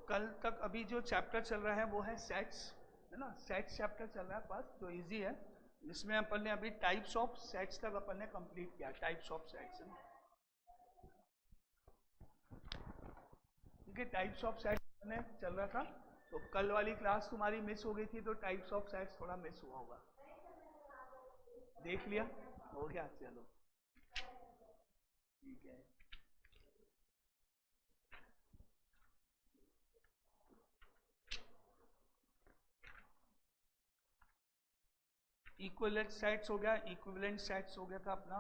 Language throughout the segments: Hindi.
कल तक अभी जो चैप्टर चल रहा है वो है सेट्स, है ना, सेट्स चैप्टर चल रहा है पास, जो इजी है, जिसमें अपन ने अभी टाइप्स ऑफ सेट्स तक अपन ने कंप्लीट किया, टाइप्स ऑफ सेट्स, ठीक है। टाइप्स ऑफ सेट्स ने चल रहा था, तो कल वाली क्लास तुम्हारी मिस हो गई थी, तो टाइप्स ऑफ सेट्स थोड़ा मिस हुआ होगा, देख लिया, हो गया, चलो ठीक है। इक्विवेलेंट सेट्स हो गया, इक्विवेलेंट सेट्स हो गया था अपना,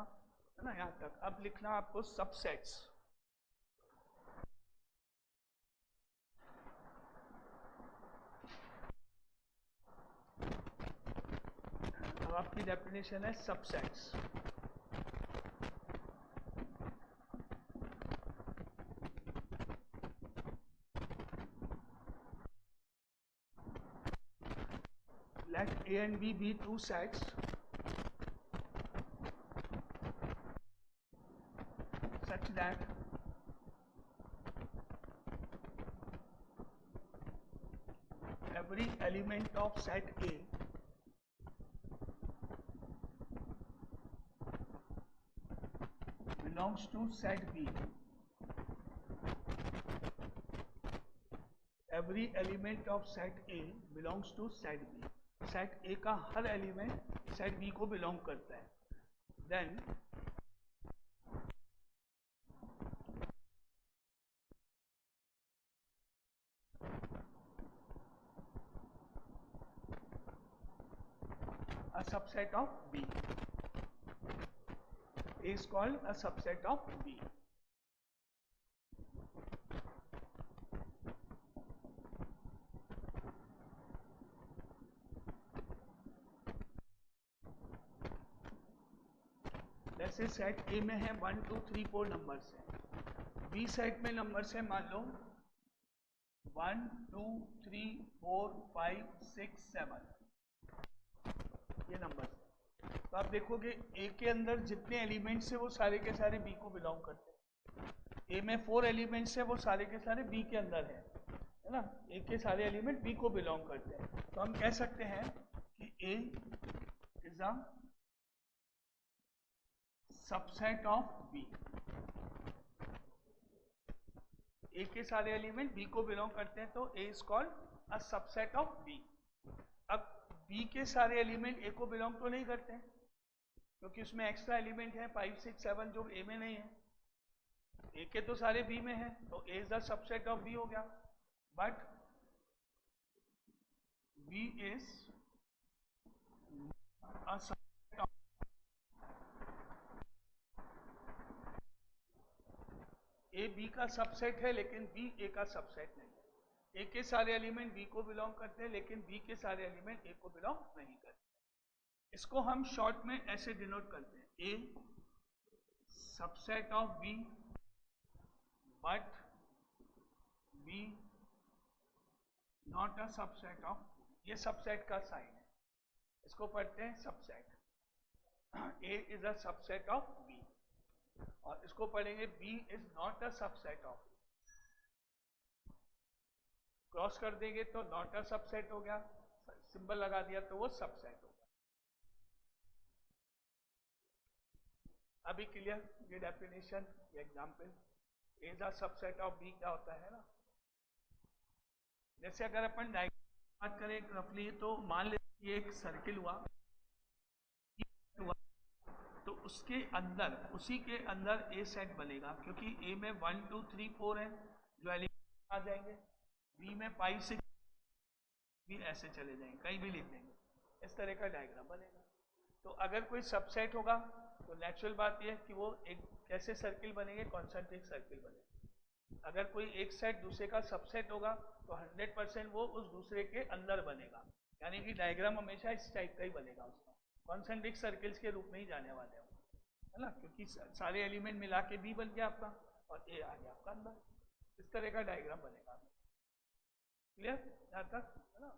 है ना, यहाँ तक। अब लिखना आपको सबसेट्स। अब आपकी डेफिनेशन है subsets. Let A and B be two sets such that every element of set A belongs to set B. Every element of set A belongs to set B. Set A का हर एलिमेंट सेट बी को बिलोंग करता है। Then a subset of B is called a subset of B. जैसे सेट ए में है 1 2 3 4 नंबर्स है, बी सेट में नंबर्स है मान लो 1 2 3 4 5 6 7, ये नंबर्स है। तो आप देखोगे ए के अंदर जितने एलिमेंट्स है वो सारे के सारे बी को बिलोंग करते हैं। ए में 4 एलिमेंट्स है, वो सारे के सारे बी के अंदर है ना, ए के सारे एलिमेंट बी को बिलोंग करते हैं। तो हम कह सकते हैं कि A is a subset of B. A के सारे एलिमेंट बी को बिलोंग करते हैं, तो A is called a subset of B. अब बी के सारे एलिमेंट ए को बिलोंग तो नहीं करते हैं, क्योंकि उसमें एक्स्ट्रा एलिमेंट है 5 6 7 जो ए में नहीं है। ए के तो सारे बी में है, तो A is the subset of B हो गया। But B is a subset of, A B का सबसेट है लेकिन बी ए का सबसेट नहीं है। ए के सारे एलिमेंट बी को बिलोंग करते हैं लेकिन बी के सारे एलिमेंट ए को बिलोंग नहीं करते। इसको हम शॉर्ट में ऐसे डिनोट करते हैं, A subset of B but B not a subset of, ये सबसेट का साइन है, इसको पढ़ते हैं subset. A is a subset of B, और इसको पढ़ेंगे B is not a subset of. Cross कर देंगे तो नॉट अ सबसेट हो गया, सिंबल लगा दिया तो वो सबसेट हो गया। अभी क्लियर ये डेफिनेशन, ये example. A is a subset of B क्या होता है ना, जैसे अगर अपन डायग्राम बात करें रफली, तो मान लेते ये एक सर्किल हुआ, तो उसके अंदर, उसी के अंदर ए सेट बनेगा, क्योंकि ए में 1 2 3 4 है जो एलिमेंट आ जाएंगे, बी में 5 6 भी ऐसे चले जाएंगे, कहीं भी लिख देंगे, इस तरह का डायग्राम बनेगा। तो अगर कोई सबसेट होगा तो नेचुरल बात यह है कि वो एक कैसे सर्किल बनेंगे, कॉन्सेंट्रिक सर्किल बनेगा। अगर कोई एक सेट दूसरे का सबसेट होगा तो 100% वो उस दूसरे के अंदर बनेगा, यानी कि डायग्राम हमेशा इस टाइप का ही बनेगा, उसका कॉन्सेंट्रिक सर्किल्स के रूप में ही जाने वाले हैं, है ना, क्योंकि सारे एलिमेंट मिला के बी बन गया आपका और ए आ गया आपका अंदर, इस तरह का डायग्राम बनेगा। क्लियर यहाँ तक, है ना।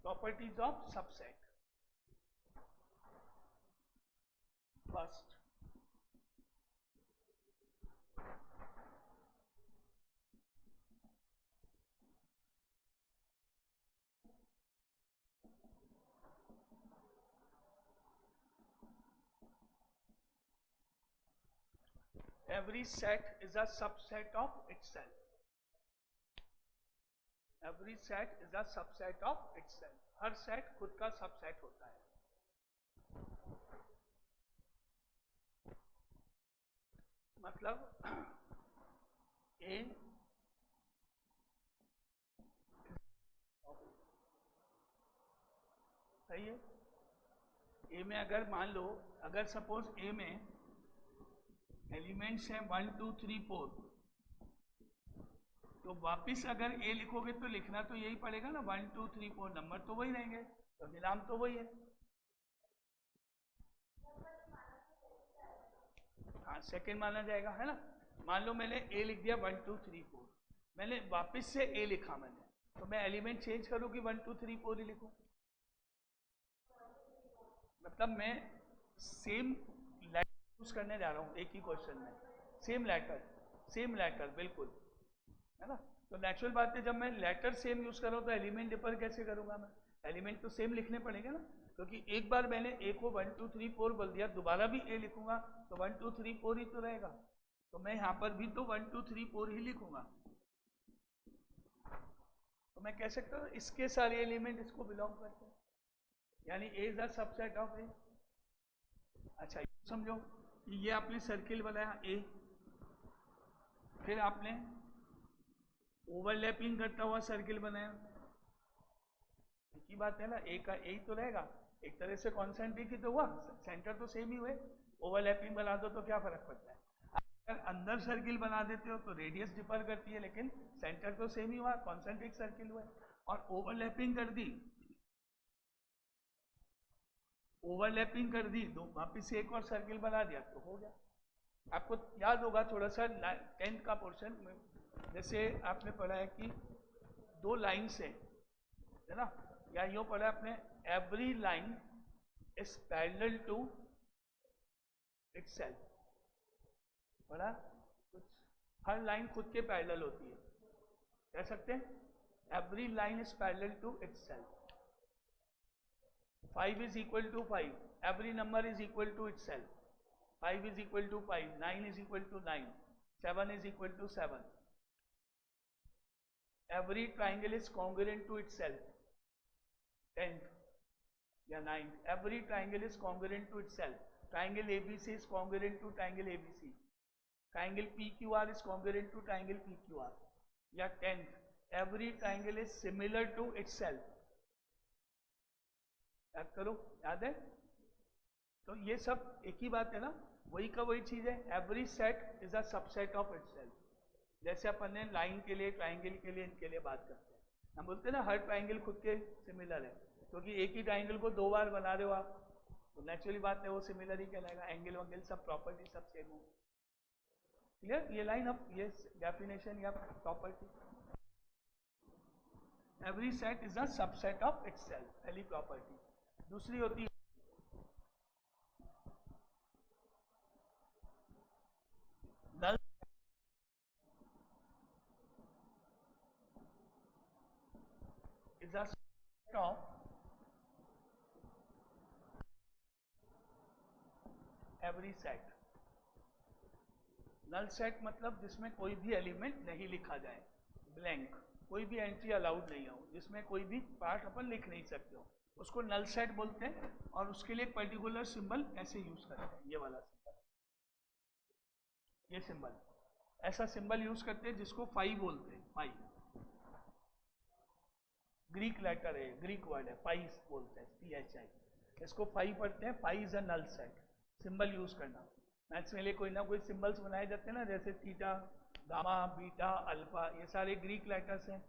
properties of subset. First, every set is a subset of itself. Every set is a subset of itself. Her set खुद का सबसेट होता है. मतलब ए सही है. ए में अगर मान लो, अगर सपोज ए में एलिमेंट्स हैं 1 2 3 4, तो वापिस अगर ए लिखोगे तो लिखना तो यही पड़ेगा ना, 1 2 3 4 नंबर तो वही रहेंगे, तो निलाम तो वही है. हाँ सेकेंड माना जाएगा, है ना. मान लो मैंने ए लिख दिया 1 2 3 4, मैंने वापस से ए लिखा मैंने, तो मैं एलिमेंट चेंज करूँ कि 1 2 3 4 ही लिखूँ? मतलब मैं सेम लेटर यूज करने जा रहा हूँ एक ही क्वेश्चन में, सेम लेटर बिल्कुल, है ना. तो नेचुरल बात है, जब मैं लेटर सेम यूज कर रहा हूँ तो एलिमेंट डिफर कैसे करूँगा मैं? एलिमेंट तो सेम लिखने पड़ेंगे ना, क्योंकि एक बार मैंने ए को 1 2 3 4 बोल दिया, दोबारा भी ए लिखूंगा तो 1 2 3 4 ही तो रहेगा. तो मैं यहाँ पर भी तो 1 2 3 4 ही लिखूंगा. तो मैं कह सकता हूँ इसके सारे एलिमेंट इसको बिलोंग करते हैं, यानी ए इज अ सबसेट ऑफ ए. अच्छा समझो कि ये आपने सर्किल बनाया ए, फिर आपने ओवरलैपिंग करता हुआ सर्किल बनाया. एक ही बात है ना, ए का ए ही तो रहेगा, एक तरह से कॉन्सेंट्रिक ही तो हुआ, सेंटर तो सेम ही हुए. ओवरलैपिंग बना दो तो क्या फर्क पड़ता है? अगर अंदर सर्किल बना देते हो तो रेडियस डिफर करती है, लेकिन सेंटर तो सेम ही हुआ, कॉन्सेंट्रिक सर्किल हुआ. और ओवरलैपिंग कर दी, तो वापिस से एक और सर्किल बना दिया तो हो गया. आपको याद होगा थोड़ा सा 10th का पोर्शन में, जैसे आपने पढ़ा है कि दो लाइन से, है ना, या यूँ पढ़ा आपने, every line is parallel to itself. पढ़ा कुछ? हर लाइन खुद के पैरेलल होती है, कह सकते हैं every line is parallel to itself. 5 is equal to 5, every number is equal to itself. 5 is equal to 5, 9 is equal to 9, 7 is equal to 7. Every triangle is congruent to itself. 10th या 9th, every triangle is congruent to itself. Triangle ABC is congruent to triangle ABC. Triangle PQR is congruent to triangle PQR. या 10th, every triangle is similar to itself. याद करो, याद है? तो ये सब एक ही बात है ना, वही का वही चीज है. Every set is a subset of itself. जैसे अपन ने लाइन के लिए, ट्राइंगल के लिए, इनके लिए बात करते हैं, हम बोलते हैं ना हर ट्राइंगल खुद के सिमिलर है, क्योंकि एक ही ट्राइंगल को दो बार बना रहे हो आप, तो नेचुरली बात है वो सिमिलर ही कहलाएगा. एंगल वंगल सब प्रॉपर्टी सब सेम हो. क्लियर? ये लाइन अब ये डेफिनेशन या property. Every set is a subset of itself, पहली प्रॉपर्टी. दूसरी होती है null. Is a set of every set. Null set मतलब जिसमें कोई भी एलिमेंट नहीं लिखा जाए, ब्लैंक, कोई भी एंट्री अलाउड नहीं हो, जिसमें कोई भी पार्ट अपन लिख नहीं सकते हो, उसको नल सेट बोलते हैं. और उसके लिए एक पर्टिकुलर सिंबल ऐसे यूज करते हैं, ये वाला सिंबल, ये सिंबल, ऐसा सिंबल यूज करते हैं जिसको फाई बोलते हैं. फाई ग्रीक लेटर है, ग्रीक वर्ड है, फाई बोलते हैं, PHI. इसको फाई पढ़ते हैं. Phi is a null set. Symbol use करना, मैथ्स में लिए कोई ना कोई सिंबल्स बनाए जाते हैं ना, जैसे थीटा, गामा, बीटा, अल्फा, ये सारे ग्रीक लेटर्स हैं.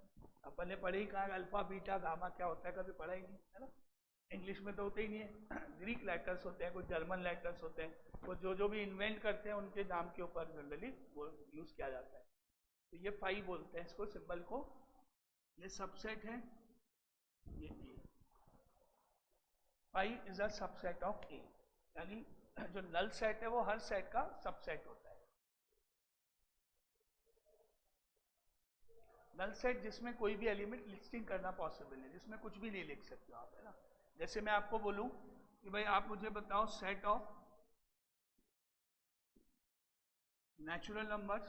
अपन ने पढ़े ही कहा अल्फा बीटा गामा क्या होता है, कभी पढ़ा ही नहीं, है ना. इंग्लिश में तो होते ही नहीं है. ग्रीक लेटर्स होते हैं, कुछ जर्मन लेटर्स होते हैं, वो जो भी इन्वेंट करते हैं उनके नाम के ऊपर जनरली वो यूज किया जाता है. तो ये फाई बोलते हैं इसको, सिंबल को. ये सबसेट है, ये pi is a subset of A, यानी जो नल सेट है वो हर सेट का सबसेट होता है। नल सेट जिसमें कोई भी एलिमेंट लिस्टिंग करना पॉसिबल है, जिसमें कुछ भी नहीं लिख सकते हो आप, है ना। जैसे मैं आपको बोलूं कि भाई आप मुझे बताओ set of natural numbers,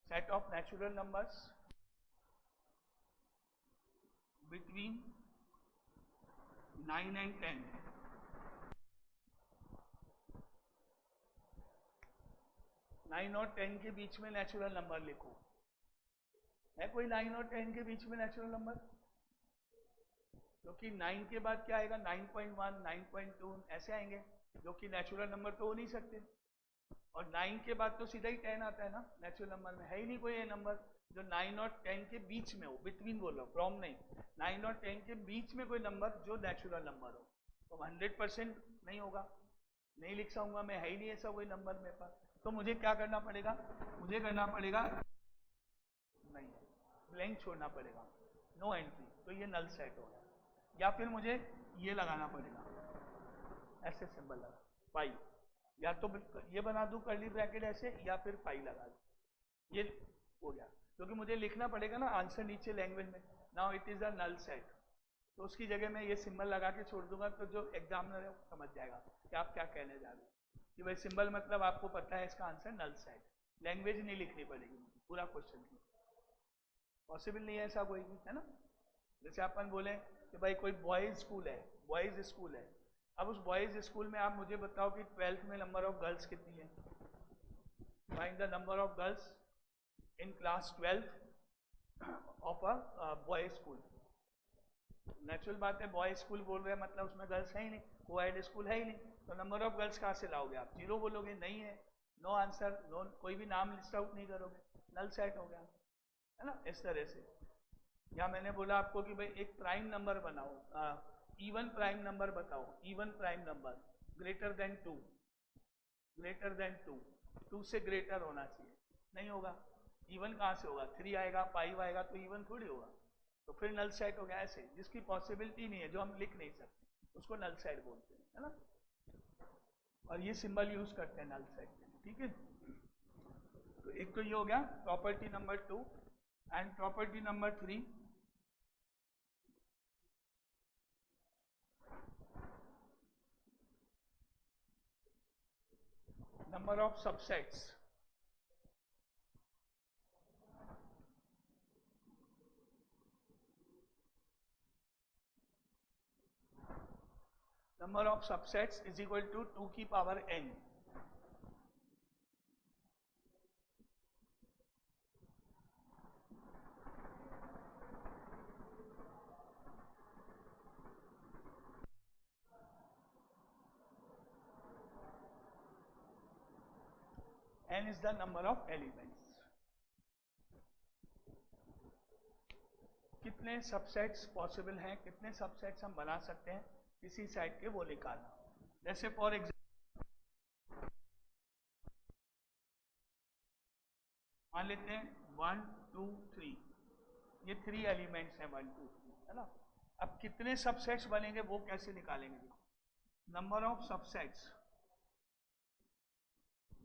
set of natural numbers between 9 and 10। 9 और 10 के बीच में नेचुरल नंबर लिखो। है कोई 9 और 10 के बीच में नेचुरल नंबर? क्योंकि 9 के बाद क्या आएगा? 9.1, 9.2 ऐसे आएंगे, जो कि नेचुरल नंबर तो हो नहीं सकते। और 9 के बाद तो सीधा ही 10 आता है ना नेचुरल नंबर में। है ही नहीं कोई ये नंबर जो 9 और 10 के बीच में हो, बिटवीन बोलो, फ्रॉम नहीं, 9 और 10 के बीच में कोई नंबर जो नेचुरल नंबर हो, तो 100% नहीं होगा, नहीं लिख सकूंगा मैं, है ही नहीं ऐसा कोई नंबर मेरे पास। तो मुझे क्या करना पड़ेगा? मुझे करना पड़ेगा नहीं, ब्लैंक छोड़ना पड़ेगा, नो एंट्री, तो ये नल सेट हो गया। या फिर मुझे ये लगाना पड़ेगा, ऐसे सिंबल लगा पाई, या तो ये बना दूं कर्ली ब्रैकेट ऐसे, या फिर पाई लगा दूं, ये हो गया। क्योंकि मुझे लिखना पड़ेगा ना आंसर नीचे लैंग्वेज में, now it is a null set. तो उसकी जगह मैं ये सिंबल लगा के छोड़ दूंगा, तो जो एग्जामिनर है समझ जाएगा कि आप क्या कहने जा रहे हैं, कि भाई सिंबल मतलब आपको पता है इसका आंसर नल सेट। लैंग्वेज नहीं लिखनी पड़ेगी पूरा क्वेश्चन की, पॉसिबल नहीं है ऐसा कोई भी, है ना। जैसे अपन बोले कि भाई कोई बॉयज स्कूल है, बॉयज स्कूल है, अब उस बॉयज स्कूल में आप मुझे बताओ कि 12th में नंबर ऑफ गर्ल्स कितनी है? Find the number of girls in class 12 of a boy school. Natural बात है, बॉय स्कूल बोल रहे हैं मतलब उसमें गर्ल्स है ही नहीं, कोएड स्कूल है ही नहीं, तो नंबर ऑफ गर्ल्स कहाँ से लाओगे आप? 0 बोलोगे, नहीं है, नो आंसर, नो, कोई भी नाम लिस्ट आउट नहीं करोगे, नल सेट हो गया, है ना। इस तरह से या मैंने बोला आपको कि भाई एक प्राइम नंबर बनाओ, इवन प्राइम नंबर बताओ, even prime number greater than 2, greater than 2, 2 से ग्रेटर होना चाहिए, नहीं होगा, इवन कहाँ से होगा? 3 आएगा, 5 आएगा, तो इवन थोड़ी होगा, तो फिर नल सेट हो गया। ऐसे जिसकी पॉसिबिलिटी नहीं है, जो हम लिख नहीं सकते, उसको नल सेट बोलते हैं, है ना। और ये सिंबल यूज करते हैं नल सेट के लिए, ठीक है। तो एक तो ये हो गया property number 2, and property number 3, number of subsets। Number of subsets is equal to 2 की power n। n is the number of elements। कितने सबसेट्स पॉसिबल हैं, कितने सबसेट्स हम बना सकते हैं किसी सेट के, वो निकालना। जैसे फॉर एग्जाम्पल मान लेते हैं 1 2 3, ये 3 एलिमेंट्स हैं 1 2 3, है ना। अब कितने सबसेट्स बनेंगे वो कैसे निकालेंगे? देखो, number of subsets,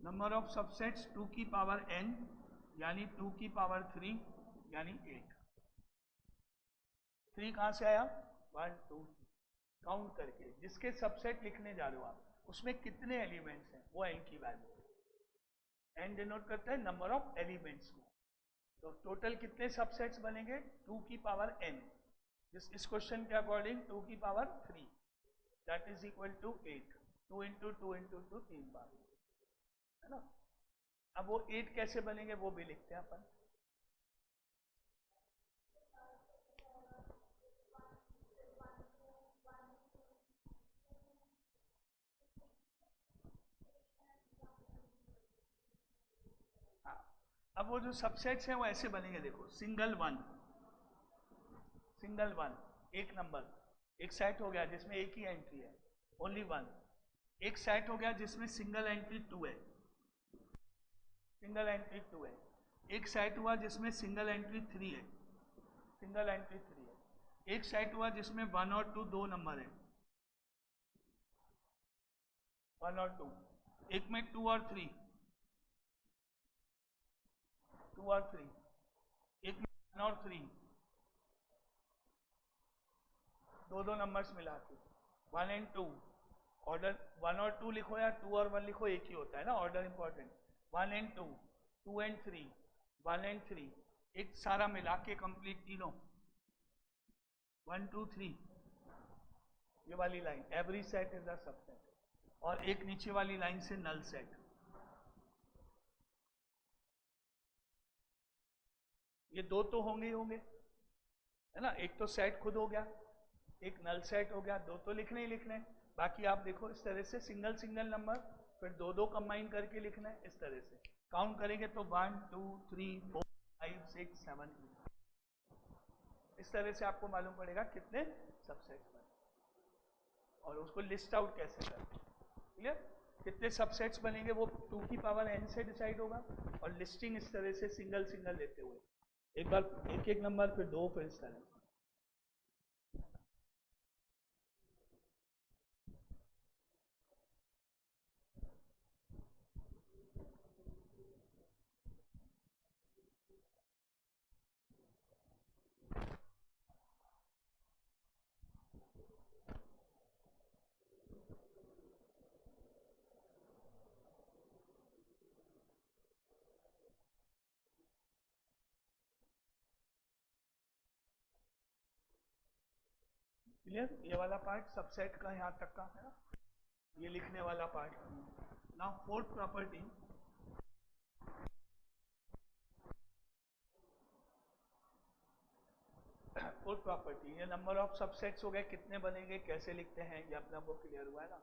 number of subsets 2 की पावर n, यानी 2 की पावर 3, यानी 8। 3 कहाँ से आया? 1 2 काउंट करके, जिसके सबसेट लिखने जा रहे हो आप उसमें कितने एलिमेंट्स हैं वो n की वैल्यू। n डिनोट करता है नंबर ऑफ एलिमेंट्स को, तो टोटल कितने सबसेट्स बनेंगे? 2 की पावर n, इस क्वेश्चन के अकॉर्डिंग 2 की power 3, that is equal to 8। 2 into 2 into 2 3 बार, है ना। अब वो 8 कैसे बनेंगे वो भी लिखते हैं अपन। हाँ, अब वो जो सबसेट्स हैं वो ऐसे बनेंगे, देखो, सिंगल 1, सिंगल 1 एक नंबर, एक सेट हो गया जिसमें एक ही एंट्री है, ओनली 1। एक सेट हो गया जिसमें सिंगल एंट्री 2 है, सिंगल एंट्री 2 है। एक सेट हुआ जिसमें सिंगल एंट्री 3 है, सिंगल एंट्री 3 है। एक सेट हुआ जिसमें 1 और 2 दो नंबर है, 1 और 2, एक में 2 और 3, 2 और 3, एक में 1 और 3, दो नंबर्स मिला के 1 एंड 2, ऑर्डर 1 और 2 लिखो या 2 और 1 लिखो, एक ही होता है ना, order important. 1 and 2, 2 and 3, 1 and 3, एक सारा मिला के कंप्लीट तीनों 1 2 3, ये वाली line every set is the subset, और एक नीचे वाली लाइन से नल सेट। ये दो तो होंगे ही होंगे, है ना, एक तो सेट खुद हो गया, एक नल सेट हो गया, दो तो लिखने ही लिखने। बाकी आप देखो इस तरह से सिंगल सिंगल नंबर फिर दो दो कंबाइन करके लिखना है, इस तरह से काउंट करेंगे तो 1 2 3 4 5 6 7, इस तरह से आपको मालूम पड़ेगा कितने सबसेट्स बने, और उसको लिस्ट आउट कैसे करें। क्लियर? कितने सबसेट्स बनेंगे वो 2 की पावर n से डिसाइड होगा, और लिस्टिंग इस तरह से सिंगल सिंगल लेते हुए, एक बार एक एक नंबर फिर दो, फिर इस तरह से। क्लियर? ये वाला पार्ट सबसेट का यहाँ तक का है ना, ये लिखने वाला part. Now fourth property, fourth property, ये नंबर ऑफ सबसेट्स हो गए, कितने बनेंगे कैसे लिखते हैं ये अपने आपको क्लियर हुआ है ना।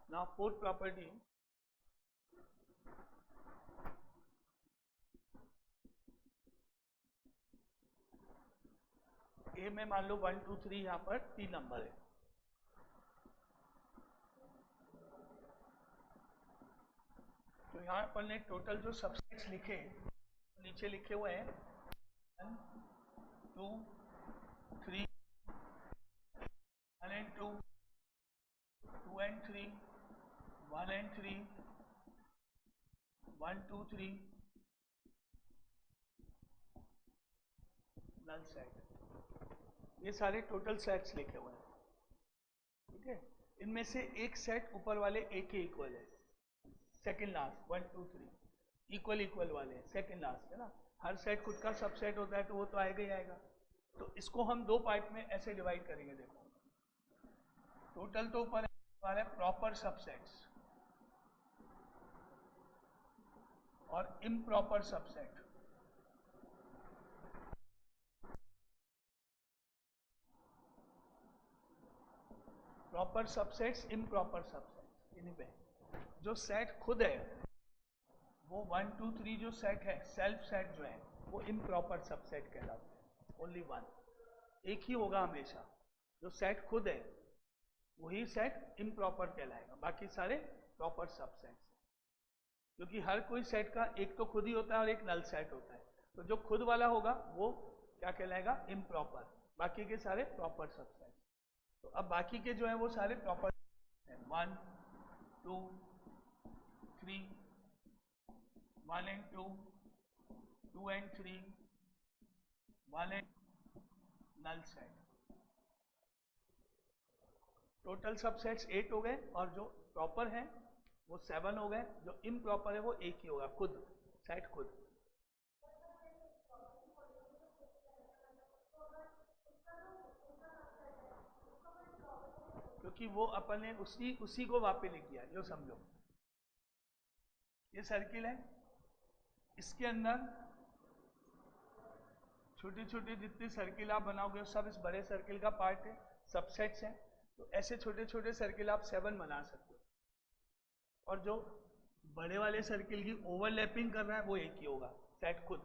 नाउ फोर्थ प्रॉपर्टी, ए में मान लो 1 2 3 यहाँ पर 3 नंबर है, तो यहाँ पर ने टोटल जो सबसेट्स लिखे नीचे लिखे हुए हैं 1 2 3, 1 and 2, 2 and 3, 1 and 3, 1 2 3, null set, ये सारे टोटल सेट्स लिखे हुए हैं। ठीक है, इनमें से एक सेट ऊपर वाले ए के इक्वल है, सेकंड लास्ट 1 2 3 इक्वल इक्वल वाले सेकंड लास्ट है ना, हर सेट खुद का सबसेट होता है तो वो तो आएगा ही आएगा। तो इसको हम दो पार्ट में ऐसे डिवाइड करेंगे, देखो टोटल तो ऊपर है प्रॉपर सबसेट्स और improper subset. Proper subsets, improper subsets, इन्हीं पे जो सेट खुद है वो 1 2 3 जो सेट है, सेल्फ सेट जो है वो इम्प्रॉपर सबसेट कहलाता है। ओनली वन, एक ही होगा हमेशा, जो सेट खुद है वही सेट इम्प्रॉपर कहलाएगा, बाकी सारे प्रॉपर सबसेट्स। क्योंकि हर कोई सेट का एक तो खुद ही होता है और एक नल सेट होता है, तो जो खुद वाला होगा वो क्या कहलाएगा, इम्प्रॉपर, बाकी के सारे प्रॉपर सबसेट। तो अब बाकी के जो है वो सारे प्रॉपर हैं, 1 2 3, 1 and 2, 2 and 3, 1 and null set. Total subsets 8 हो गए, और जो प्रॉपर है वो 7 हो गए, जो इम्प्रॉपर है वो एक ही होगा, खुद सेट खुद। क्योंकि वो अपन ने उसी को वापस लिख दिया, जो समझो ये सर्किल है, इसके अंदर छोटी छोटी जितनी सर्किल आप बनाओगे सब इस बड़े सर्किल का पार्ट है, सबसेट्स हैं। तो ऐसे छोटे छोटे सर्किल आप 7 बना सकते हो, और जो बड़े वाले सर्किल की ओवरलैपिंग कर रहा है वो एक ही होगा, सेट खुद।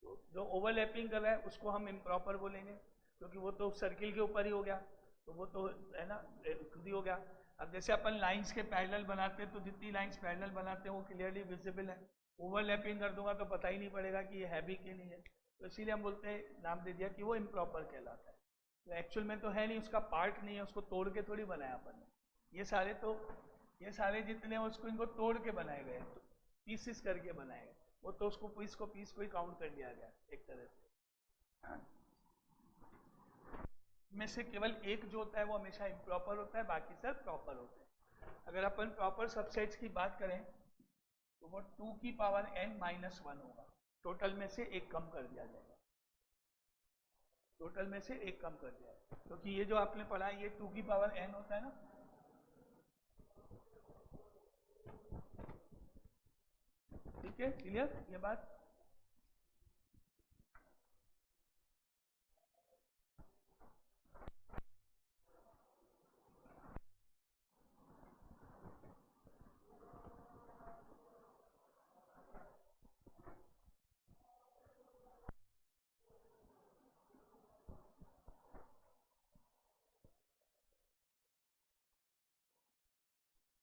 तो जो ओवरलैपिंग कर रहा है उसको हम इम्प्रॉपर बोलेंगे, क्योंकि वो तो सर्किल के ऊपर ही हो गया, तो वो तो है ना खुद ही हो गया। अब जैसे अपन लाइंस के पैरेलल बनाते हैं तो जितनी लाइंस पैरेलल बनाते हैं वो क्लियरली विजिबल है, ओवरलैपिंग कर दूंगा तो पता ही नहीं पड़ेगा कि ये है भी कि नहीं है, तो इसीलिए हम बोलते हैं, नाम दे दिया कि वो इम्प्रॉपर कहलाता है। तो एक्चुअल में तो है नहीं, उसका पार्ट नहीं है, उसको तोड़ के थोड़ी बनाया अपन ने। ये सारे तो ये सारे जितने उसको इनको तोड़ के बनाए गए, तो पीसेस करके बनाए गए, वो तो उसको पीस को ही काउंट कर दिया गया एक तरह से। में से केवल एक जो होता है वो हमेशा इम्प्रॉपर होता है, बाकी सब प्रॉपर होते हैं। अगर अपन प्रॉपर सबसेट्स की बात करें तो वो 2 की पावर n माइनस 1 होगा, टोटल में से एक कम कर दिया जाएगा, टोटल में से एक कम कर दिया जाएगा, क्योंकि ये जो आपने पढ़ा ये 2 की पावर n होता है ना, ठीक है, क्लियर ये बात।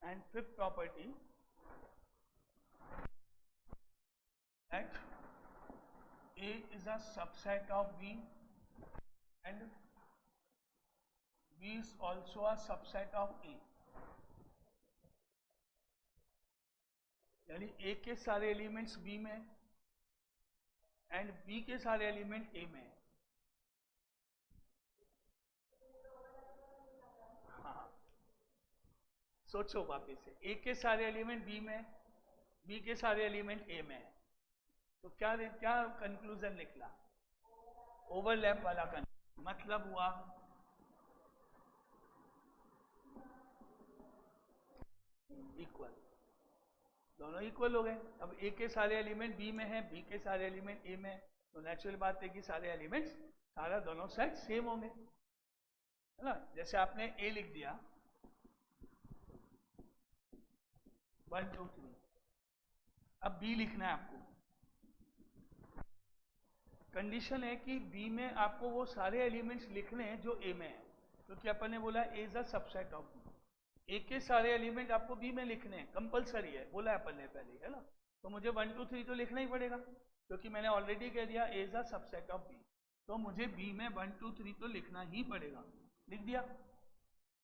And fifth property, that A is a subset of B and B is also a subset of A, यानी A के सारे एलिमेंट्स B में एंड B के सारे एलिमेंट A में। हाँ, सोचो वापिस से, A के सारे एलिमेंट B में, B के सारे एलिमेंट A में है, तो क्या क्या कंक्लूजन निकला? ओवरलैप वाला मतलब हुआ इक्वल, दोनों इक्वल हो गए। अब A के सारे एलिमेंट B में है, B के सारे एलिमेंट A में है, तो नेचुरल बात है कि सारे एलिमेंट्स सारा दोनों साइड सेम होंगे, है ना। जैसे आपने A लिख दिया 1 2 3, अब B लिखना है आपको, कंडीशन है कि B में आपको वो सारे एलिमेंट्स लिखने हैं जो A में है, क्योंकि अपन ने बोला A is a subset of B, A के सारे एलिमेंट आपको B में लिखने हैं, कंपलसरी है, बोला है अपन ने पहले, है ना। तो मुझे 1 2 3 तो लिखना ही पड़ेगा, क्योंकि मैंने ऑलरेडी कह दिया A is a subset of B, तो मुझे B में 1 2 3 तो लिखना ही पड़ेगा, लिख दिया।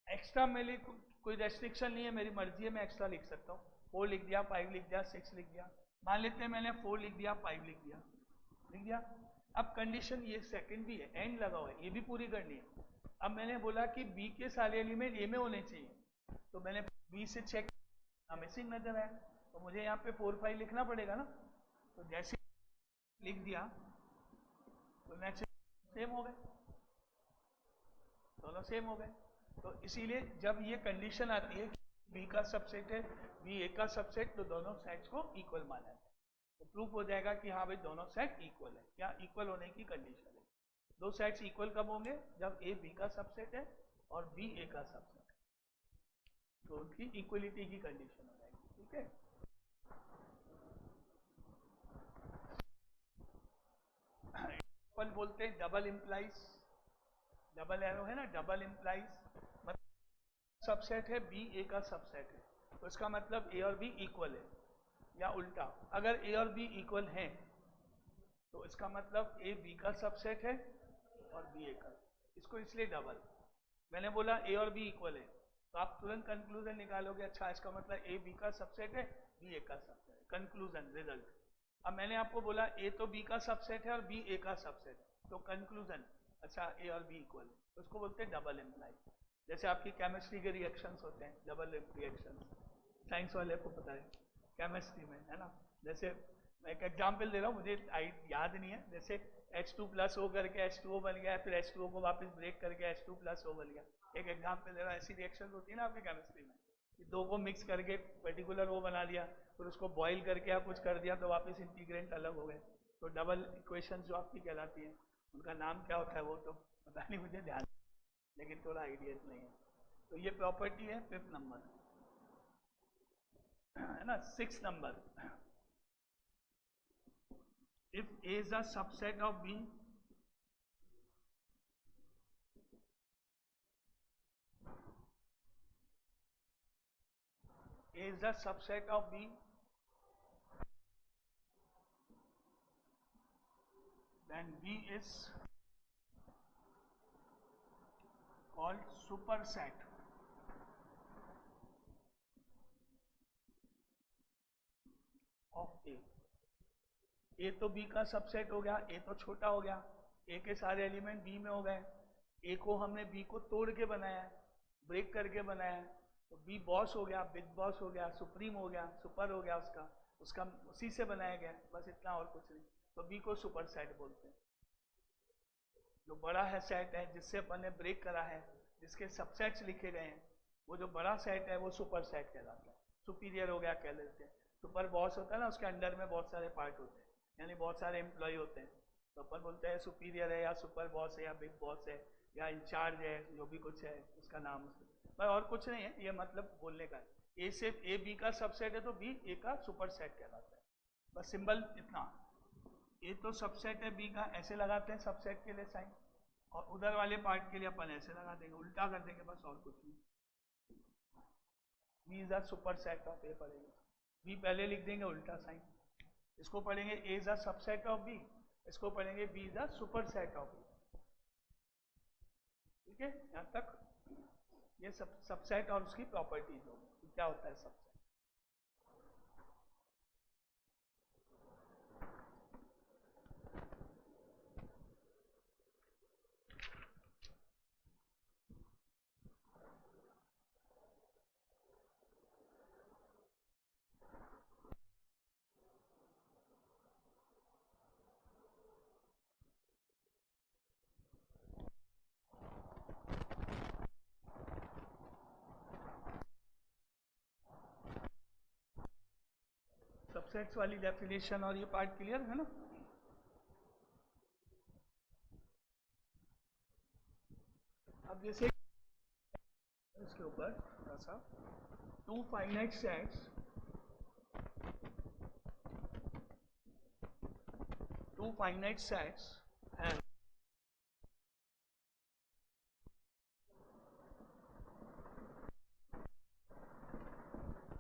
एक्स्ट्रा मेरे कोई रेस्ट्रिक्शन नहीं है, मेरी मर्जी है, मैं एक्स्ट्रा लिख सकता हूँ, 4 लिख दिया, 5 लिख दिया, 6 लिख दिया, मान लेते हैं मैंने 4 लिख दिया, 5 लिख दिया, लिख दिया। अब कंडीशन ये सेकंड भी है, एंड लगा हुआ है, ये भी पूरी करनी है। अब मैंने बोला कि B के सारे एलिमेंट A में होने चाहिए, तो मैंने B से चेक, मिसिंग नजर आया, तो मुझे यहाँ पे 4 5 लिखना पड़ेगा ना, तो जैसे लिख दिया तो नेचुरल सेम हो गए, दोनों सेम हो गए। तो इसीलिए जब ये कंडीशन आती है B का सबसेट है, B A का सबसेट, तो दोनों सेट्स को इक्वल माना जाए, तो प्रूफ हो जाएगा कि हाँ भाई दोनों सेट इक्वल है, या इक्वल होने की कंडीशन है। दो सेट्स इक्वल कब होंगे? जब A B का सबसेट है और B A का सबसेट है, तो उनकी इक्वलिटी की कंडीशन हो जाएगी, ठीक है। अपन बोलते हैं डबल इंप्लाइज, डबल एरो है ना, डबल इंप्लाइज मतलब सबसेट है B A का सबसेट है, तो इसका मतलब A और B इक्वल है, या उल्टा, अगर A और B इक्वल हैं तो इसका मतलब A B का सबसेट है और B A का, इसको इसलिए डबल, मैंने बोला A और B इक्वल है, तो आप तुरंत कंक्लूजन निकालोगे, अच्छा इसका मतलब A B का सबसेट है, B A का सबसेट है, कंक्लूजन रिजल्ट। अब मैंने आपको बोला A तो B का सबसेट है और B A का सबसेट है, तो कंक्लूजन अच्छा A और B इक्वल है, तो उसको बोलते हैं डबल इम्प्लाई। जैसे आपकी केमिस्ट्री के रिएक्शंस होते हैं, डबल रिएक्शंस, साइंस वाले को पता है केमिस्ट्री में, है ना। जैसे मैं एक एग्जाम्पल दे रहा हूँ, मुझे याद नहीं है, जैसे H2 प्लस हो करके H2O बन गया, फिर H2O को वापस ब्रेक करके H2 प्लस हो बन गया, एक एग्जाम्पल दे रहा हूँ। ऐसी रिएक्शन होती है ना आपकी केमिस्ट्री में, कि दो को मिक्स करके पर्टिकुलर वो बना लिया, फिर उसको बॉईल करके या कुछ कर दिया तो वापस इंटीग्रेंट अलग हो गए, तो डबल इक्वेशन जो आपकी कहलाती है, उनका नाम क्या होता है वो तो पता नहीं मुझे, ध्यान लेकिन थोड़ा आइडिया नहीं है। तो ये प्रॉपर्टी है 5th नंबर, है ना। 6th number, if A is a subset of B, A is a subset of B, then B is called superset. Of A तो बी का सबसेट हो गया, ए तो छोटा हो गया, ए के सारे एलिमेंट बी में हो गए, ए को हमने बी को तोड़ के बनाया है, ब्रेक करके बनाया है, तो बी बॉस हो गया, बिग बॉस हो गया, सुप्रीम हो गया, सुपर हो गया, उसका उसी से बनाया गया, बस इतना और कुछ नहीं। तो बी को सुपर सेट बोलते हैं। जो बड़ा है सेट है जिससे अपन ने ब्रेक करा है, जिसके सबसेट्स लिखे गए हैं, वो जो बड़ा सेट है वो सुपर सेट कहलाता है। सुपीरियर हो गया कह लेते हैं। सुपर बॉस होता है ना, उसके अंडर में बहुत सारे पार्ट होते हैं, यानी बहुत सारे एम्प्लॉय होते हैं, तो अपन बोलते हैं सुपीरियर है या सुपर बॉस है या बिग बॉस है या इंचार्ज है, जो भी कुछ है उसका नाम पर और कुछ नहीं है, ये मतलब बोलने का है। ए से ए बी का सबसेट है तो बी ए का सुपर सेट कहलाता है, बस सिंबल इतना। ए तो सबसेट है बी का, ऐसे लगाते हैं सबसेट के लिए साइन, और उधर वाले पार्ट के लिए अपन ऐसे लगा देंगे, उल्टा कर देंगे, बस और कुछ नहीं। B is a super set of A पढ़ेंगे, बी पहले लिख देंगे उल्टा साइन, इसको पढ़ेंगे A is a subset of B, इसको पढ़ेंगे B is a super set of B. ठीक है, यहां तक ये सबसेट और उसकी प्रॉपर्टीज होगी, क्या होता है सबसेट। सबसेट्स वाली डेफिनेशन और ये पार्ट क्लियर है ना। अब जैसे इसके ऊपर थोड़ा सा, two finite sets have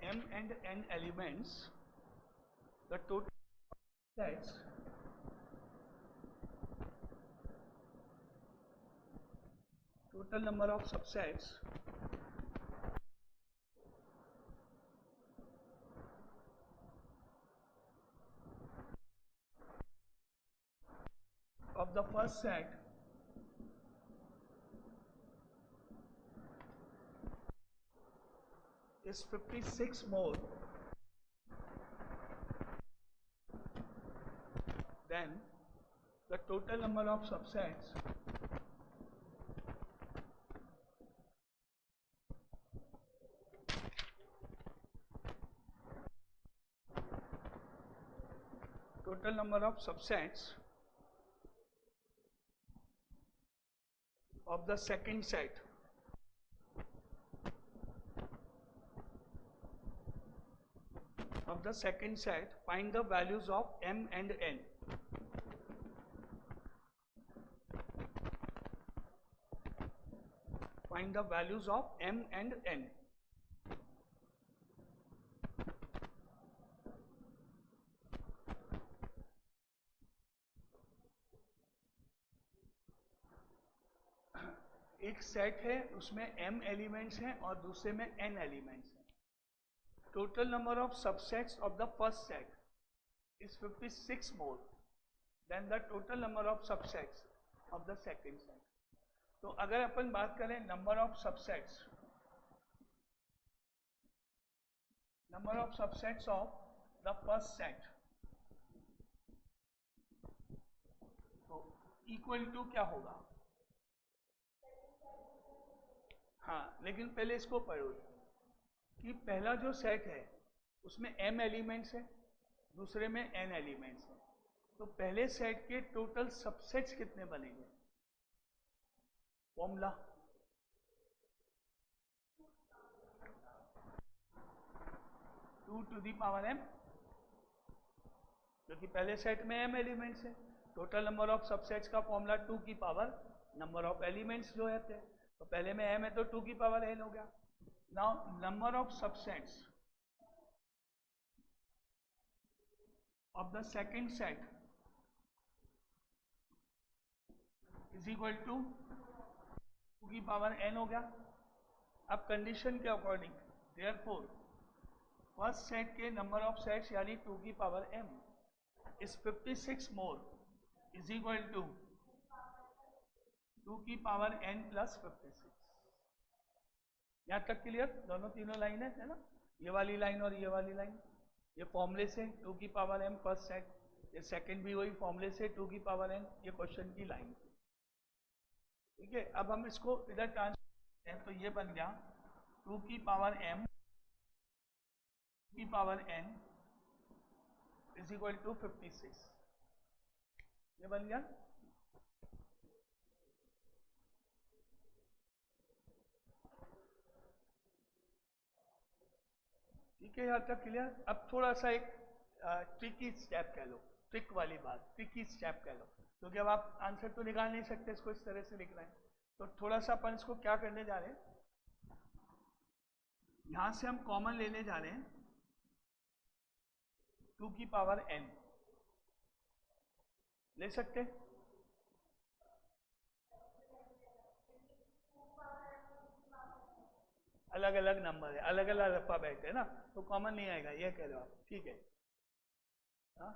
m and n elements, the total sets total number of subsets of the first set is 56 more than the total number of subsets of the second set find the values of m and n. Find the values of m and n. एक सेट है उसमें m एलिमेंट्स हैं और दूसरे में n एलिमेंट्स हैं। Total number of subsets of the first set is 56 more than the total number of subsets of the second set. तो अगर अपन बात करें number of subsets of the first set, तो इक्वल टू क्या होगा? हाँ, लेकिन पहले इसको पढ़ो कि पहला जो सेट है उसमें m एलिमेंट्स है, दूसरे में n एलिमेंट्स है, तो पहले सेट के टोटल सबसेट्स कितने बनेंगे? Formula 2 to the power m, क्योंकि पहले सेट में m एलिमेंट्स है, टोटल नंबर ऑफ सबसेट्स का फॉर्मूला 2 की पावर नंबर ऑफ एलिमेंट्स जो रहते हैं, तो पहले में m है तो 2 की पावर n हो गया। Now number of subsets of the second set is equal to 2 की पावर n हो गया। अब कंडीशन के अकॉर्डिंग देयरफॉर फर्स्ट सेट के नंबर ऑफ सेट्स यानी 2 की power m is 56 more is equal to 2 की पावर n प्लस 56। यहां तक क्लियर? दोनों तीनों लाइन है ना, ये वाली लाइन और ये वाली लाइन, ये फॉर्मूले से 2 की पावर m फर्स्ट सेट, ये सेकंड भी वही फॉर्मूले से 2 की पावर n, ये क्वेश्चन की लाइन। ठीक है, अब हम इसको इधर ट्रांसफर हैं तो ये बन गया 2 की पावर m की power n is equal to 56, ये बन गया। ठीक है, यहां तक क्लियर? अब थोड़ा सा एक ट्रिकी स्टेप कह लो, ट्रिक वाली बात, ट्रिकी स्टेप कह लो, क्योंकि अब आप आंसर तो निकाल नहीं सकते, इसको इस तरह से लिखना है। तो थोड़ा सा अपन इसको क्या करने जा रहे हैं, यहां से हम कॉमन लेने जा रहे हैं 2 की पावर n, ले सकते? अलग अलग नंबर है, अलग अलग अल्फाबेट है ना, तो कॉमन नहीं आएगा, ये कह रहे हो आप। ठीक है, हाँ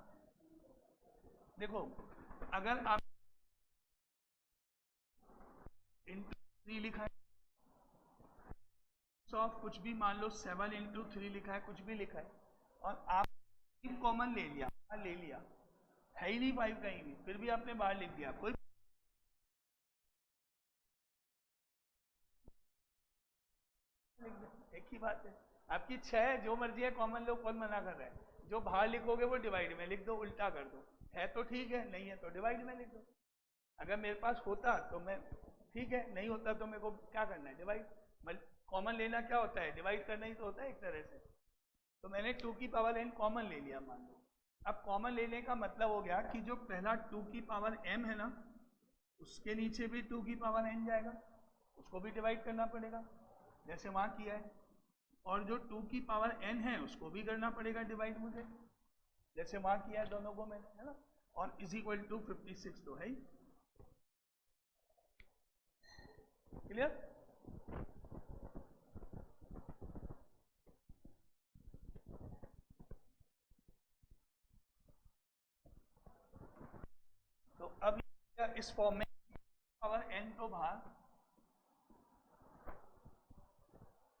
देखो, अगर आप इंटू 3 लिखा है, ऑफ कुछ भी मान लो 7 इंटू 3 लिखा है, कुछ भी लिखा है, और आप कॉमन ले लिया, ले लिया, है ही नहीं 5 कहीं भी, फिर भी आपने बाहर लिख दिया, कोई एक ही बात है। आपकी 6 जो मर्जी है कॉमन लो, कौन मना कर रहा है? जो बाहर लिखोगे वो डिवाइड में लिख दो, उल्टा कर दो, है तो ठीक है, नहीं है तो डिवाइड में लिख दो। अगर मेरे पास होता तो मैं ठीक है, नहीं होता तो मेरे को क्या करना है, डिवाइड। कॉमन लेना क्या होता है, डिवाइड करना ही तो होता है एक तरह से। तो मैंने 2 की पावर n कॉमन ले लिया मान लो। अब कॉमन लेने का मतलब हो गया कि जो पहला 2 की पावर m है ना, उसके नीचे भी 2 की पावर n जाएगा, उसको भी डिवाइड करना पड़ेगा जैसे वहां किया है, और जो 2 की पावर n है उसको भी करना पड़ेगा डिवाइड मुझे, जैसे वहां किया है दोनों को मैंने, है ना, और इज इक्वल टू 56 तो है ही। क्लियर? तो अब इस फॉर्म में पावर n तो बाहर,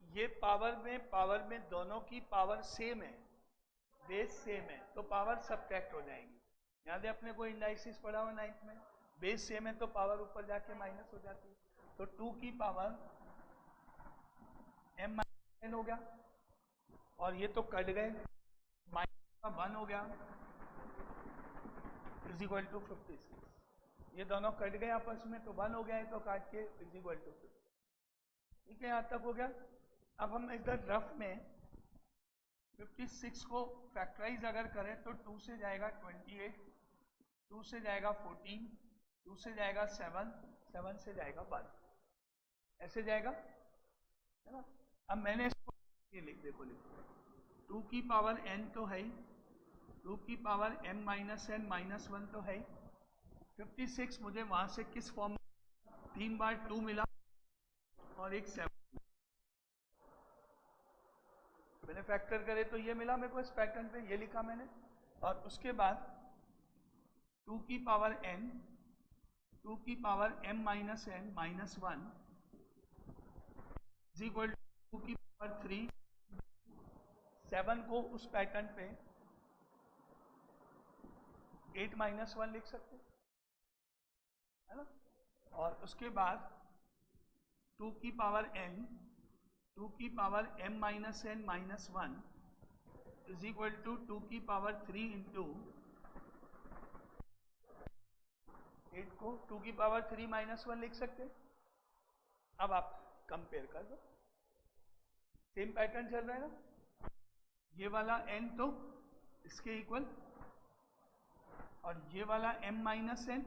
ये पावर में दोनों की पावर सेम है, बेस सेम है, तो पावर सब्ट्रैक्ट हो जाएगी। याद है अपने को इंडाइसिस पढ़ा हुआ 9th में, बेस सेम है तो पावर ऊपर जाके माइनस हो जाती है। तो 2 की पावर m माइनस n हो गया, और ये तो कट गए, माइनस का 1 हो गया इज इक्वल टू 56, ये दोनों कट गए आपस में तो 1 हो गया है, तो काट के इज इक्वल टू 50। ठीक है, यहां तक हो गया। अब हम इधर रफ में 56 को फैक्टराइज अगर करें तो 2 से जाएगा 28, 2 से जाएगा 14, 2 से जाएगा 7, 7 से जाएगा 12, ऐसे जाएगा, है ना। अब मैंने इसको ये देखो 2 की पावर n तो है ही, 2 की power m minus n minus 1 तो है ही, 56 मुझे वहां से किस फॉर्म, 3 बार 2 मिला और एक 7 मैंने फैक्टर करे तो ये मिला मेरे को, इस पैटर्न पे ये लिखा मैंने, और उसके बाद 2 की पावर n, 2 की power m minus n minus 1 is equal to 2 की पावर 3, 7 को उस पैटर्न पे 8 माइनस 1 लिख सकते है ना, और उसके बाद 2 की पावर n, 2 की power m minus n minus 1 is equal to 2 की पावर 3 इंटू 8 को 2 की पावर 3 माइनस 1 लिख सकते। अब आप कंपेयर कर दो, सेम पैटर्न चल रहा है ना, ये वाला n तो इसके इक्वल, और ये वाला m माइनस n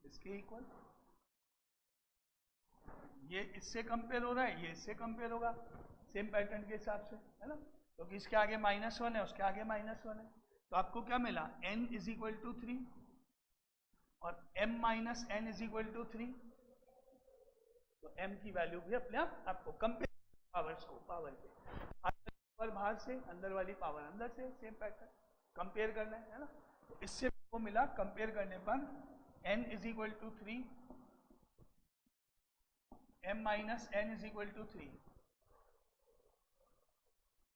इसके इक्वल, ये इससे कंपेयर हो रहा है, ये इससे कंपेयर होगा सेम पैटर्न के हिसाब से, है ना, क्योंकि तो इसके आगे -1 है, उसके आगे -1 है, तो आपको क्या मिला, n इज इक्वल टू 3 और m minus n is equal to 3, तो m की वैल्यू भी अपने आप आपको कंपेयर पावर्स को, पावर के पर बाहर से, अंदर वाली पावर अंदर से, सेम पैटर्न कंपेयर करना है ना। तो इससे को मिला कंपेयर करने पर n is equal to 3, m minus n is equal to 3।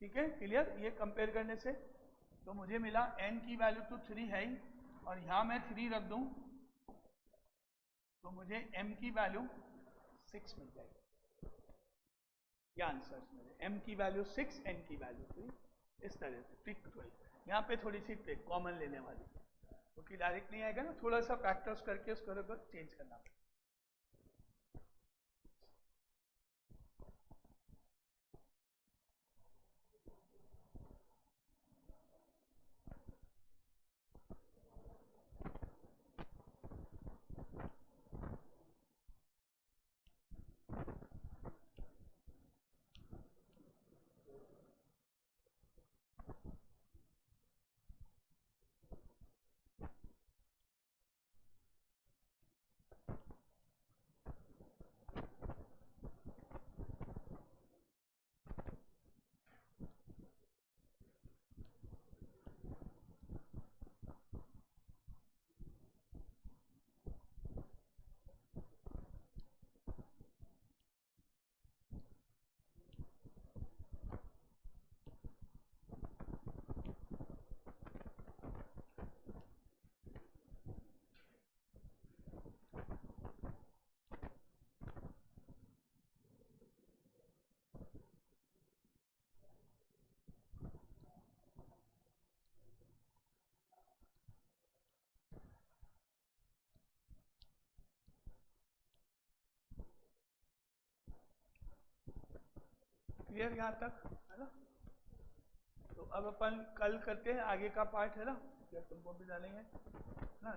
ठीक है, क्लियर। ये कंपेयर करने से तो मुझे मिला n की वैल्यू तो 3 है ही, और यहां मैं 3 रख दूं तो मुझे m की वैल्यू 6 मिल जाएगी। ये आंसर मेरे, m की वैल्यू 6, n की वैल्यू 3। इस तरह से ट्रिक थोड़ी, यहाँ पे थोड़ी सी ट्रिक कॉमन लेने वाली, क्योंकि डायरेक्ट नहीं आएगा ना, थोड़ा सा फैक्टर्स करके उसको चेंज करना पड़ेगा। क्लियर यहाँ तक है ना। तो अब अपन कल करते हैं आगे का पार्ट है ना, जब तुमको भी डालेंगे ना।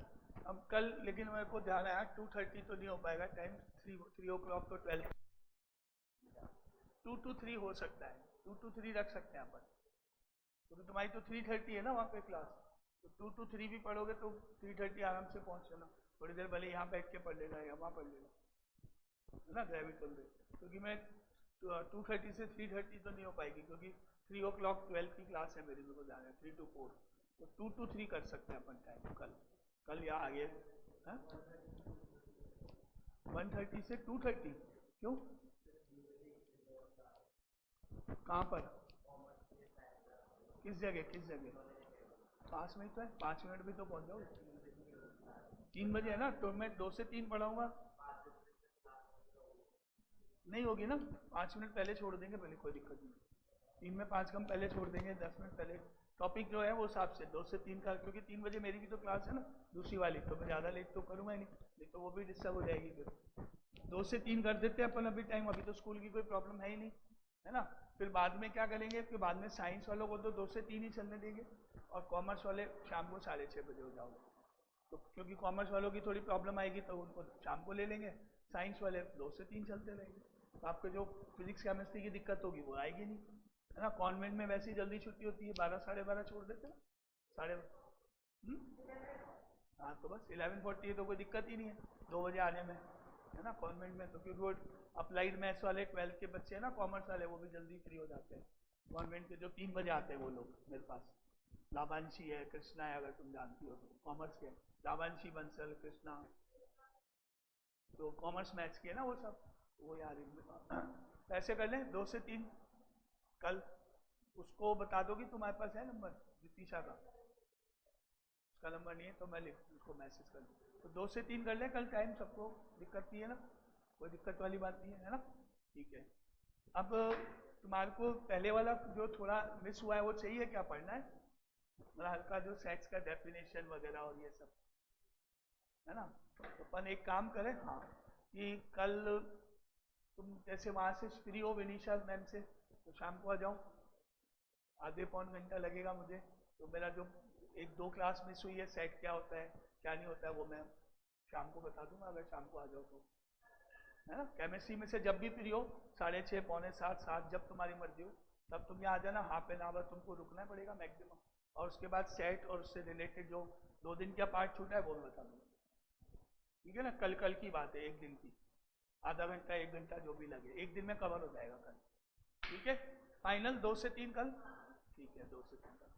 अब कल लेकिन मेरे को ध्यान आया 2:30 तो नहीं हो पाएगा टाइम, 3 o'clock तो 12, 2 to 3 हो सकता है, 2 to 3 रख सकते हैं अपन, क्योंकि तुम्हारी तो 3:30 है ना वहाँ पे क्लास, तो 2 to 3 भी पढ़ोगे तो 3:30 आराम से पहुँच जाना। थोड़ी देर भले यहाँ बैठ के पढ़ लेना या वहाँ पढ़ लेना है ना, ग्रेविटल में, क्योंकि मैं 2:30 से 3:30 तो नहीं हो पाएगी, क्योंकि 3 o'clock 12 की क्लास है मेरी, मेरे को जाना है 3 to 4, तो 2 to 3 कर सकते हैं अपन टाइम कल या आगे। 1:30 से 2:30 क्यों, कहाँ पर, किस जगह 5 मिनट तो है, 5 मिनट भी तो पहुँच जाओ। 3 बजे है ना, तो मैं 2 से 3 पढ़ाऊंगा, नहीं होगी ना, 5 मिनट पहले छोड़ देंगे, पहले कोई दिक्कत नहीं, 3 में 5 कम पहले छोड़ देंगे, 10 मिनट पहले टॉपिक जो है वो हिसाब से 2 से 3 का, क्योंकि 3 बजे मेरी भी तो क्लास है ना दूसरी वाली, तो मैं ज़्यादा लेट तो करूँगा ही नहीं तो वो भी डिस्टर्ब हो जाएगी। फिर 2 से 3 कर देते हैं अपन अभी टाइम, अभी तो स्कूल की कोई प्रॉब्लम है ही नहीं है ना। फिर बाद में क्या करेंगे, फिर बाद में साइंस वालों को तो 2 से 3 ही चलने देंगे, और कॉमर्स वाले शाम को 6:30 बजे हो जाओगे, तो क्योंकि कॉमर्स वालों की थोड़ी प्रॉब्लम आएगी तो उनको शाम को ले लेंगे, साइंस वाले 2 से 3 चलते रहेंगे, तो आपको जो फिजिक्स केमिस्ट्री की दिक्कत होगी वो आएगी नहीं है ना। कॉन्वेंट में वैसे ही जल्दी छुट्टी होती है, 12 साढ़े 12 छोड़ देते हैं साढ़े। हाँ तो बस 11:40 है तो कोई दिक्कत ही नहीं है 2 बजे आने में है ना कॉन्वेंट में, तो क्योंकि वो अप्लाइड मैथ्स वाले 12th के बच्चे हैं ना कॉमर्स वाले, वो भी जल्दी फ्री हो जाते हैं कॉन्वेंट के, जो 3 बजे आते हैं वो लोग मेरे पास। लाभांशी है, कृष्णा है, अगर तुम जानती हो तो कॉमर्स के, लाभांशी, बंसल, कृष्णा, तो कॉमर्स मैथ्स के है ना वो सब, वो यार ऐसे कर लें 2 से 3 कल। उसको बता दो कि तुम्हारे पास है नंबर जितीशा का, उसका नंबर नहीं है तो मैं उसको मैसेज कर दूँ, तो 2 से 3 कर लें कल टाइम, सबको दिक्कत नहीं है ना, कोई दिक्कत वाली बात नहीं है ना। ठीक है, अब तुम्हारे को पहले वाला जो थोड़ा मिस हुआ है वो चाहिए क्या, पढ़ना है मतलब हल्का, जो सेट्स का डेफिनेशन वगैरह और ये सब है ना। तो अपन एक काम करें, हाँ, कि कल तुम जैसे वहाँ से फ्री हो विनीशा मैम से, तो शाम को आ जाओ, आधे पौन घंटा लगेगा मुझे, तो मेरा जो 1-2 क्लास मिस हुई है, सेट क्या होता है क्या नहीं होता है वो मैं शाम को बता दूंगा, अगर शाम को आ जाओ तो है ना। केमिस्ट्री में से जब भी फ्री हो, 6:30, 6:45, 7, जब तुम्हारी मर्जी हो तब तुम यहाँ आ जाना, हाफ एन आवर तुमको रुकना पड़ेगा मैक्सिमम, और उसके बाद सेट और उससे रिलेटेड जो 2 दिन का पार्ट छूटा है वो मैं बता दूंगा, ठीक है ना। कल की बात है, 1 दिन की, आधा घंटा 1 घंटा जो भी लगे, 1 दिन में कवर हो जाएगा कल, ठीक है। फाइनल 2 से 3 कल, ठीक है 2 से 3 कल।